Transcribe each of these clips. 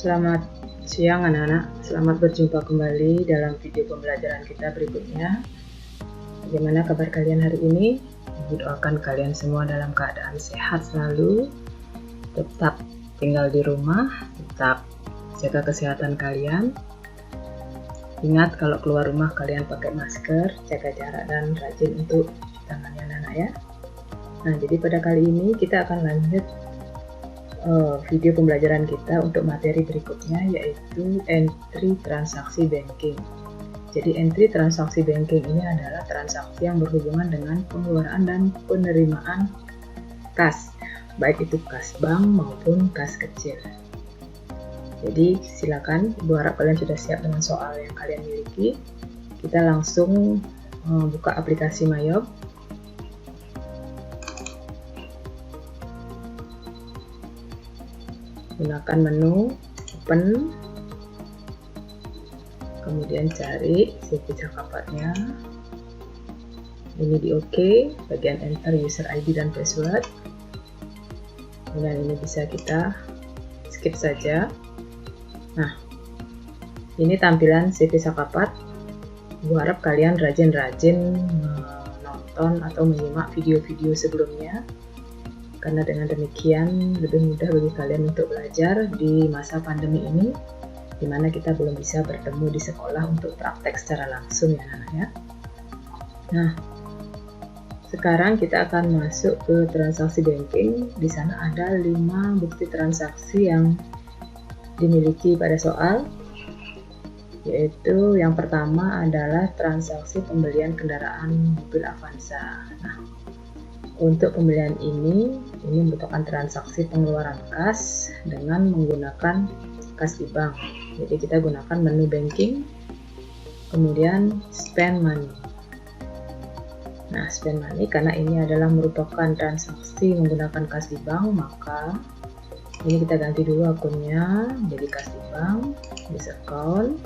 Selamat siang anak-anak, selamat berjumpa kembali dalam video pembelajaran kita berikutnya. Bagaimana kabar kalian hari ini? Ibu doakan kalian semua dalam keadaan sehat selalu, tetap tinggal di rumah, tetap jaga kesehatan kalian. Ingat kalau keluar rumah kalian pakai masker, jaga jarak dan rajin untuk cuci tangan ya anak-anak ya. Nah, jadi pada kali ini kita akan lanjut video pembelajaran kita untuk materi berikutnya, yaitu entry transaksi banking. Jadi entry transaksi banking ini adalah transaksi yang berhubungan dengan pengeluaran dan penerimaan kas, baik itu kas bank maupun kas kecil. Jadi silakan, Ibu harap kalian sudah siap dengan soal yang kalian miliki. Kita langsung buka aplikasi Mayob. Gunakan menu open, kemudian cari CV cakapatnya. Ini di OK, bagian enter user ID dan password. Kemudian ini bisa kita skip saja. Nah, ini tampilan CV Cakapat. Ibu harap kalian rajin-rajin menonton atau menyimak video-video sebelumnya, karena dengan demikian lebih mudah bagi kalian untuk belajar di masa pandemi ini, di mana kita belum bisa bertemu di sekolah untuk praktek secara langsung ya anak-anak ya. Nah, sekarang kita akan masuk ke transaksi banking. Di sana ada 5 bukti transaksi yang dimiliki pada soal, yaitu yang pertama adalah transaksi pembelian kendaraan mobil Avanza. Nah, untuk pembelian ini merupakan transaksi pengeluaran kas dengan menggunakan kas di bank. Jadi kita gunakan menu banking, kemudian spend money. Nah, spend money karena ini adalah merupakan transaksi menggunakan kas di bank, maka ini kita ganti dulu akunnya jadi kas di bank, this account.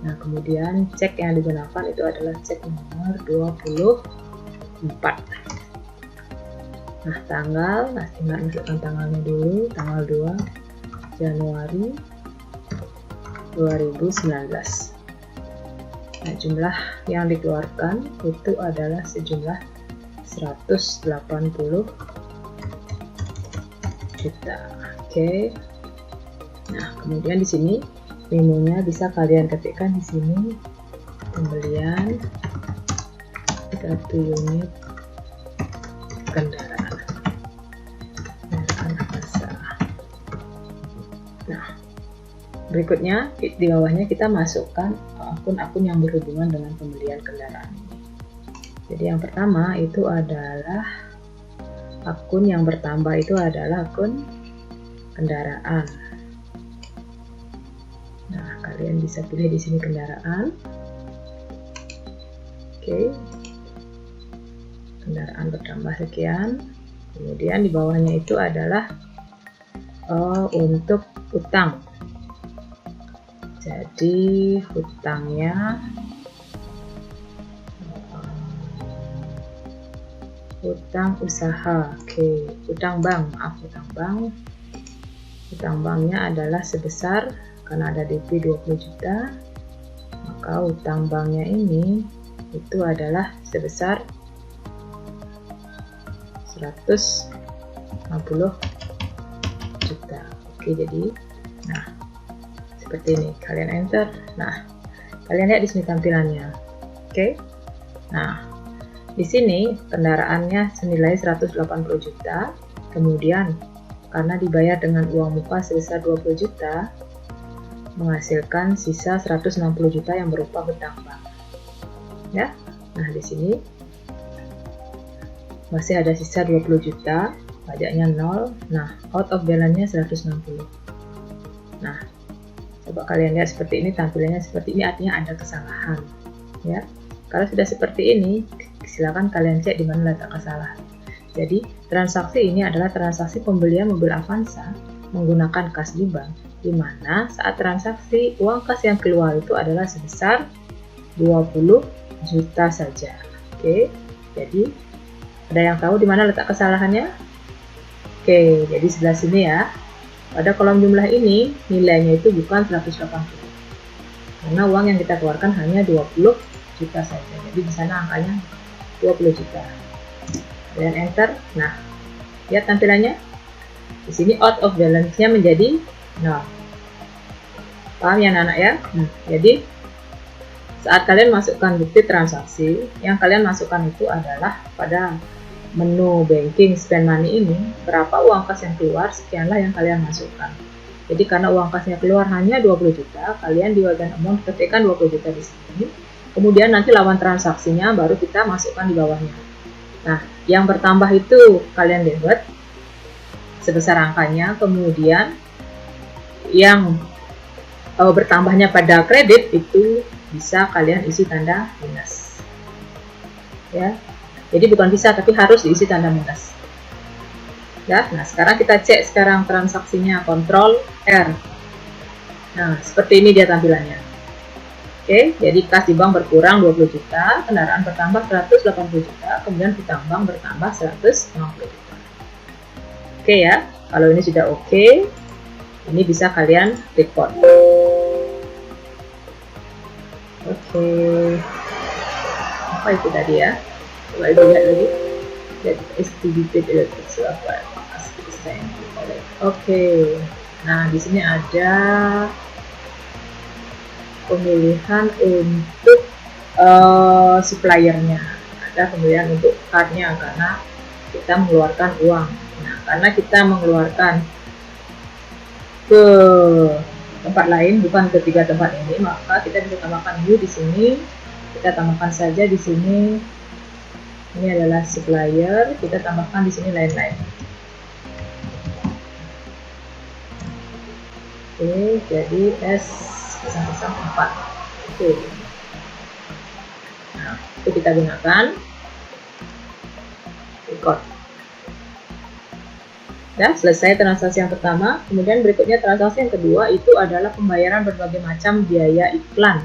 Nah, kemudian cek yang digunakan itu adalah cek nomor 24. Nah, tanggal, tinggal masukkan tanggalnya dulu, tanggal 2 Januari 2019. Nah, jumlah yang dikeluarkan itu adalah sejumlah 180 juta. Oke. Nah, kemudian di sini menunya bisa kalian ketikkan di sini, pembelian 1 unit kendaraan. Nah, berikutnya di bawahnya kita masukkan akun-akun yang berhubungan dengan pembelian kendaraan ini. Jadi yang pertama itu adalah akun yang bertambah, itu adalah akun kendaraan. Nah, kalian bisa pilih di sini kendaraan. Oke. Kendaraan bertambah sekian. Kemudian di bawahnya itu adalah untuk utang. Jadi hutangnya utang usaha. Oke, utang bank, utang banknya adalah sebesar, karena ada DP 20 juta, maka utang banknya ini itu adalah sebesar 150 juta. Oke, jadi nah seperti ini, kalian enter. Nah, kalian lihat di sini tampilannya. Oke. Nah, di sini kendaraannya senilai 180 juta. Kemudian karena dibayar dengan uang muka sebesar 20 juta, menghasilkan sisa 160 juta yang berupa hutang bank. Ya. Nah, di sini masih ada sisa 20 juta, pajaknya 0. Nah, out of balance-nya 160. Nah, coba kalian lihat seperti ini, tampilannya seperti ini, artinya ada kesalahan. Ya, kalau sudah seperti ini, silakan kalian cek di mana letak kesalahan. Jadi, transaksi ini adalah transaksi pembelian mobil Avanza menggunakan kas di bank, di mana saat transaksi uang kas yang keluar itu adalah sebesar 20 juta saja. Oke, jadi ada yang tahu di mana letak kesalahannya? Oke, jadi sebelah sini ya. pada kolom jumlah ini nilainya itu bukan 180, karena uang yang kita keluarkan hanya 20 juta saja. Jadi di sana angkanya 20 juta. Dan enter. Nah, lihat tampilannya. Di sini out of balance-nya menjadi 0. Paham ya anak-anak ya? Jadi saat kalian masukkan bukti transaksi, yang kalian masukkan itu adalah pada menu banking spend money ini, berapa uang kas yang keluar, sekianlah yang kalian masukkan. Jadi karena uang kasnya keluar hanya 20 juta, kalian di bagian amount ketikkan 20 juta di sini. Kemudian nanti lawan transaksinya baru kita masukkan di bawahnya. Nah, yang bertambah itu kalian debit sebesar angkanya, kemudian yang bertambahnya pada kredit itu bisa kalian isi tanda minus. Ya. Jadi bukan bisa, tapi harus diisi tanda minus. Ya, nah sekarang kita cek sekarang transaksinya, Ctrl R. Nah, seperti ini dia tampilannya. Oke, jadi kas di bank berkurang 20 juta, kendaraan bertambah 180 juta, kemudian hutang bank bertambah 150 juta. Oke ya, kalau ini sudah oke, ini bisa kalian report. Oke. Apa itu tadi ya? Coba lihat lagi. That estimated electricity apa? Oke. Nah, di sini ada pemilihan untuk suppliernya. Ada pemilihan untuk cardnya karena kita mengeluarkan uang. Nah, karena kita mengeluarkan ke tempat lain, bukan ke 3 tempat ini, maka kita bisa tambahkan new di sini. Kita tambahkan saja di sini. Ini adalah supplier, kita tambahkan di sini lain-lain. Oke, jadi S pesan-pesan 4. Oke. Nah, itu kita gunakan record. Ya, selesai transaksi yang pertama. Kemudian berikutnya transaksi yang kedua itu adalah pembayaran berbagai macam biaya iklan.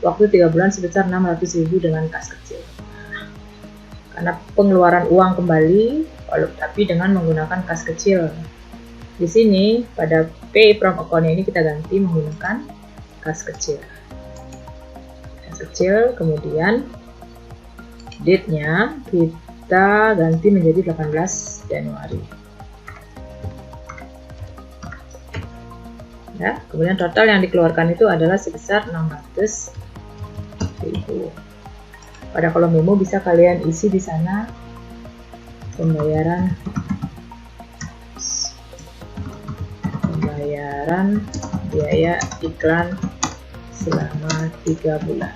Waktu 3 bulan sebesar 600.000 dengan kas kecil. Karena pengeluaran uang kembali, tapi dengan menggunakan kas kecil. Di sini pada pay from account ini kita ganti menggunakan kas kecil. Kas kecil, kemudian date-nya kita ganti menjadi 18 Januari. Ya, kemudian total yang dikeluarkan itu adalah sebesar 600.000. Pada kolom memo bisa kalian isi di sana pembayaran biaya iklan selama 3 bulan.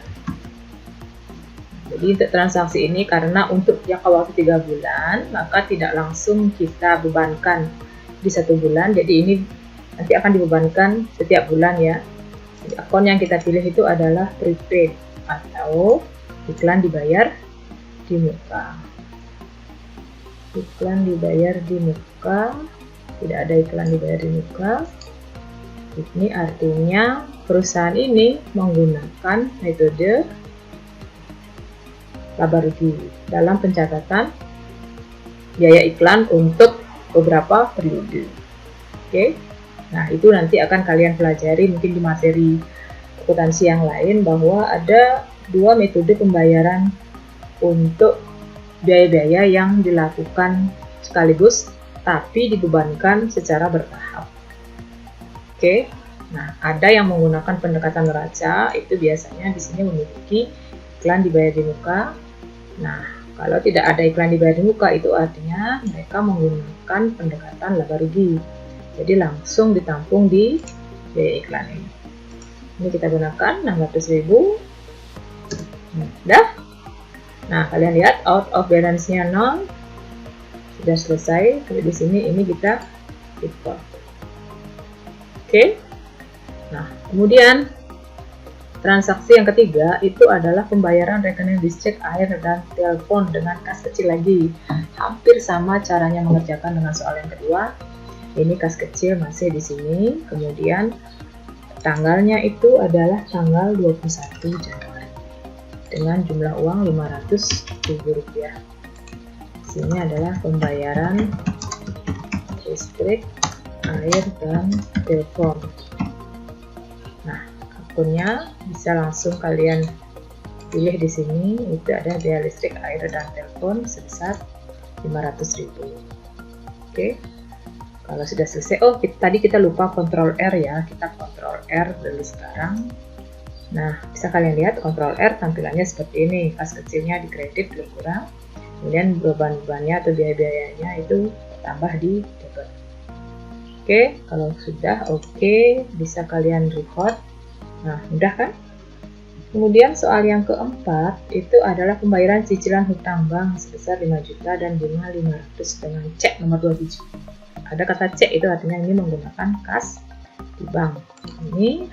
Jadi untuk transaksi ini karena untuk jangka waktu 3 bulan, maka tidak langsung kita bebankan di 1 bulan. Jadi ini nanti akan dibebankan setiap bulan ya. Jadi akun yang kita pilih itu adalah prepaid atau iklan dibayar di muka. Iklan dibayar di muka, tidak ada iklan dibayar di muka. Ini artinya perusahaan ini menggunakan metode laba rugi dalam pencatatan biaya iklan untuk beberapa periode. Oke. Nah, itu nanti akan kalian pelajari mungkin di materi akuntansi yang lain bahwa ada 2 metode pembayaran untuk biaya-biaya yang dilakukan sekaligus tapi dibebankan secara bertahap. Oke. Nah, ada yang menggunakan pendekatan neraca, itu biasanya di sini memiliki iklan dibayar di muka. Nah, kalau tidak ada iklan dibayar di muka itu artinya mereka menggunakan pendekatan laba rugi. Jadi langsung ditampung di biaya iklan ini. Ini kita gunakan 600.000. Dah. Nah, kalian lihat out of balance-nya 0. Sudah selesai. Kalau di sini ini kita import. Oke. Nah, kemudian transaksi yang ketiga itu adalah pembayaran rekening listrik, air, dan telepon dengan kas kecil lagi. Hampir sama caranya mengerjakan dengan soal yang kedua. Ini kas kecil masih di sini. Kemudian tanggalnya itu adalah tanggal 21 Januari dengan jumlah uang Rp500.000. Sini adalah pembayaran listrik, air dan telepon. Nah, akunnya bisa langsung kalian pilih di sini. Itu ada biaya listrik, air dan telepon sebesar 500.000. Oke. Kalau sudah selesai, tadi kita lupa kontrol R ya, kita kontrol R dulu sekarang. Nah, bisa kalian lihat kontrol R tampilannya seperti ini, kas kecilnya dikredit belum kurang, kemudian beban-bebannya atau biaya-biayanya itu tambah di debit. Oke, kalau sudah bisa kalian record. Nah, mudah kan? Kemudian soal yang keempat itu adalah pembayaran cicilan hutang bank sebesar 5 juta dan bunga 500 dengan cek nomor 27. Ada kata cek, itu artinya ini menggunakan kas di bank. Ini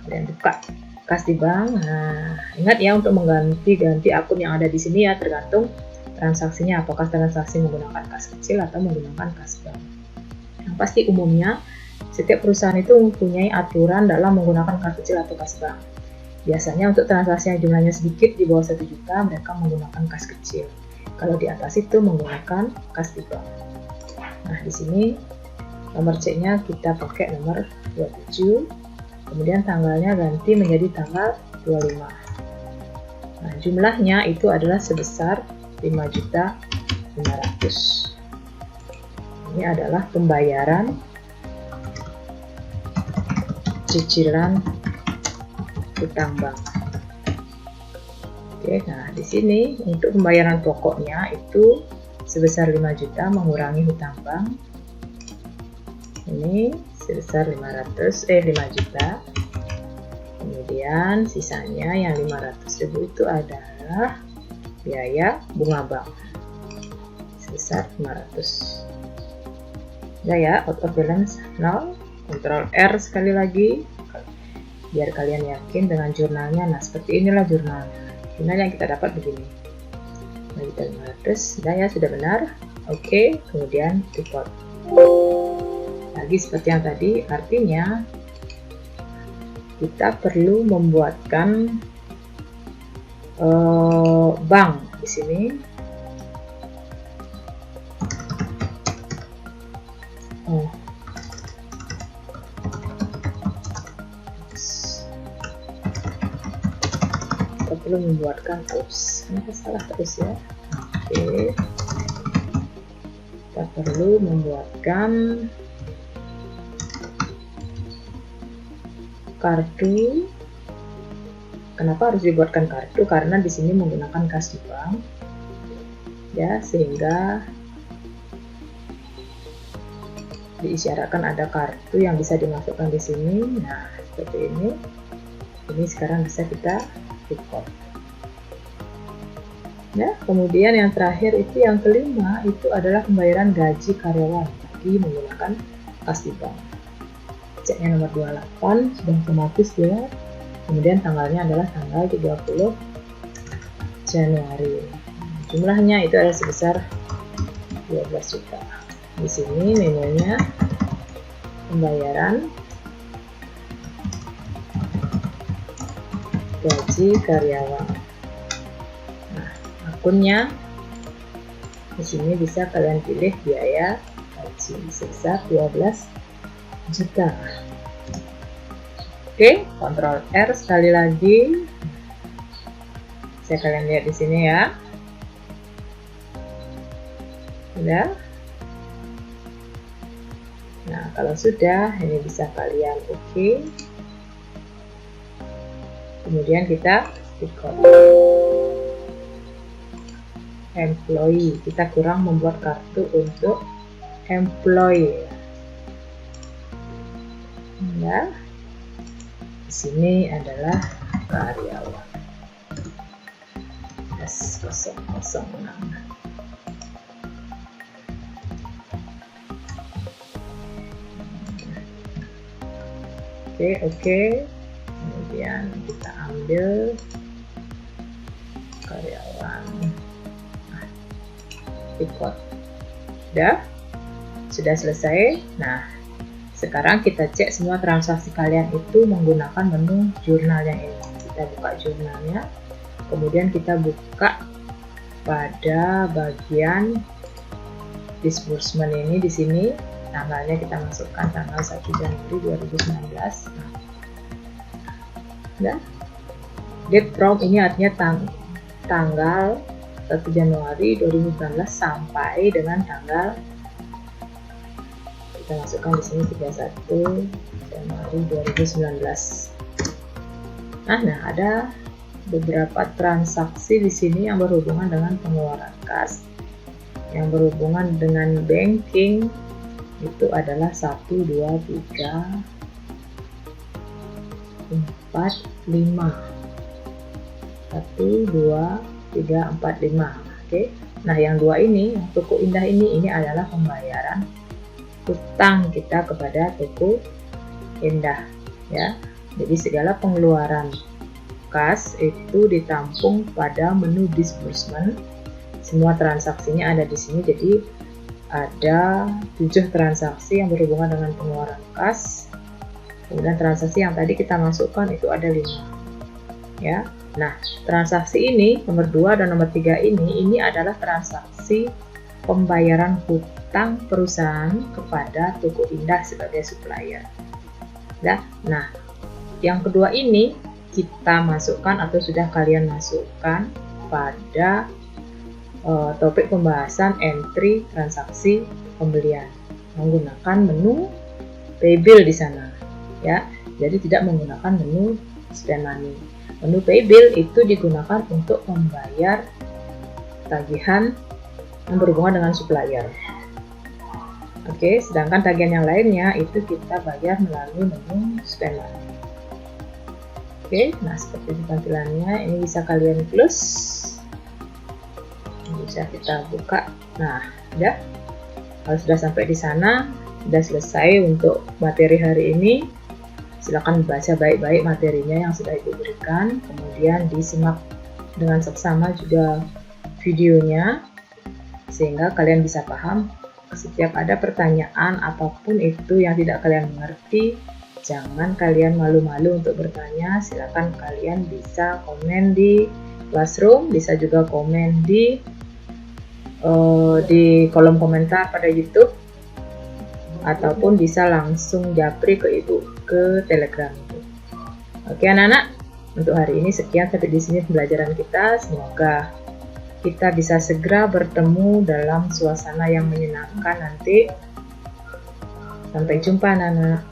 kalian buka kas di bank. Nah, ingat ya untuk ganti akun yang ada di sini ya, tergantung transaksinya, apakah transaksi menggunakan kas kecil atau menggunakan kas bank. Yang pasti umumnya setiap perusahaan itu mempunyai aturan dalam menggunakan kas kecil atau kas bank. Biasanya untuk transaksi yang jumlahnya sedikit di bawah 1 juta mereka menggunakan kas kecil. Kalau di atas itu menggunakan kas di bank. Nah, di sini nomor C-nya kita pakai nomor 27. Kemudian tanggalnya ganti menjadi tanggal 25. Nah, jumlahnya itu adalah sebesar 5.500.000. Ini adalah pembayaran cicilan hutang bank. Oke, nah di sini untuk pembayaran pokoknya itu sebesar 5 juta mengurangi hutang bank. Ini sebesar 5 juta. Kemudian sisanya yang 500.000 itu adalah biaya bunga bank sebesar 500. Udah ya, out of balance 0. Kontrol R sekali lagi biar kalian yakin dengan jurnalnya. Nah, seperti inilah jurnalnya. Jurnal yang kita dapat begini. 500, sudah benar. Oke, kemudian report. Lagi seperti yang tadi, artinya kita perlu membuatkan bank di sini. Kita perlu membuatkan kenapa salah terus ya. Oke, kita perlu membuatkan kartu. Kenapa harus dibuatkan kartu? Karena di sini menggunakan kas di bank, ya, sehingga diisyaratkan ada kartu yang bisa dimasukkan di sini. Nah, seperti ini. Ini sekarang bisa kita record. Ya, kemudian yang terakhir itu yang kelima itu adalah pembayaran gaji karyawan lagi menggunakan kas di bank. Ceknya nomor 28 sudah otomatis ya. Kemudian tanggalnya adalah tanggal 30 Januari. Jumlahnya itu adalah sebesar 12 juta. Di sini menunya pembayaran gaji karyawan. Nah, akunnya di sini bisa kalian pilih biaya gaji sebesar 12 juta. Oke, kontrol R sekali lagi. Bisa kalian lihat di sini ya. Sudah. Nah, kalau sudah, ini bisa kalian oke. Kemudian kita record. Employee, kita kurang membuat kartu untuk employee. Ya, di sini adalah karyawan. S006. Oke. Kemudian kita ambil karyawan. Nah, record. Sudah selesai. Nah, sekarang kita cek semua transaksi kalian itu menggunakan menu jurnal yang ini. Kita buka jurnalnya, kemudian kita buka pada bagian disbursement ini di sini. Tanggalnya kita masukkan tanggal 1 Januari 2019. Nah, date from ini artinya tanggal 1 Januari 2019 sampai dengan tanggal, kita masukkan di sini 31 Januari 2019. Nah, ada beberapa transaksi di sini yang berhubungan dengan pengeluaran kas, yang berhubungan dengan banking itu adalah 1, 2, 3, 4, 5. 1, 2, 3, 4, 5. Oke. Nah, yang dua ini, yang Toko Indah ini adalah pembayaran hutang kita kepada Toko Indah, ya. Jadi segala pengeluaran kas itu ditampung pada menu disbursement. Semua transaksinya ada di sini. Jadi ada 7 transaksi yang berhubungan dengan pengeluaran kas. Kemudian transaksi yang tadi kita masukkan itu ada 5. Ya. Nah, transaksi ini nomor 2 dan nomor 3 ini adalah transaksi pembayaran hutang perusahaan kepada Toko Indah sebagai supplier. Ya. Nah, yang kedua ini kita masukkan atau sudah kalian masukkan pada topik pembahasan entry transaksi pembelian menggunakan menu paybill di sana, ya. Jadi tidak menggunakan menu spend money. Menu paybill itu digunakan untuk membayar tagihan yang berhubungan dengan supplier. Oke, sedangkan tagihan yang lainnya itu kita bayar melalui menu spend money. Oke, nah seperti itu tampilannya. Ini bisa kalian close, bisa kita buka. Nah, udah. Kalau sudah sampai di sana, sudah selesai untuk materi hari ini. Silakan baca baik-baik materinya yang sudah Ibu berikan, kemudian disimak dengan seksama juga videonya, sehingga kalian bisa paham. Setiap ada pertanyaan apapun itu yang tidak kalian mengerti, jangan kalian malu-malu untuk bertanya. Silakan kalian bisa komen di Classroom, bisa juga komen di kolom komentar pada YouTube, ataupun bisa langsung japri ke Ibu ke Telegram Ibu. Oke anak-anak, untuk hari ini sekian sampai di sini pembelajaran kita. Semoga kita bisa segera bertemu dalam suasana yang menyenangkan nanti. Sampai jumpa anak-anak.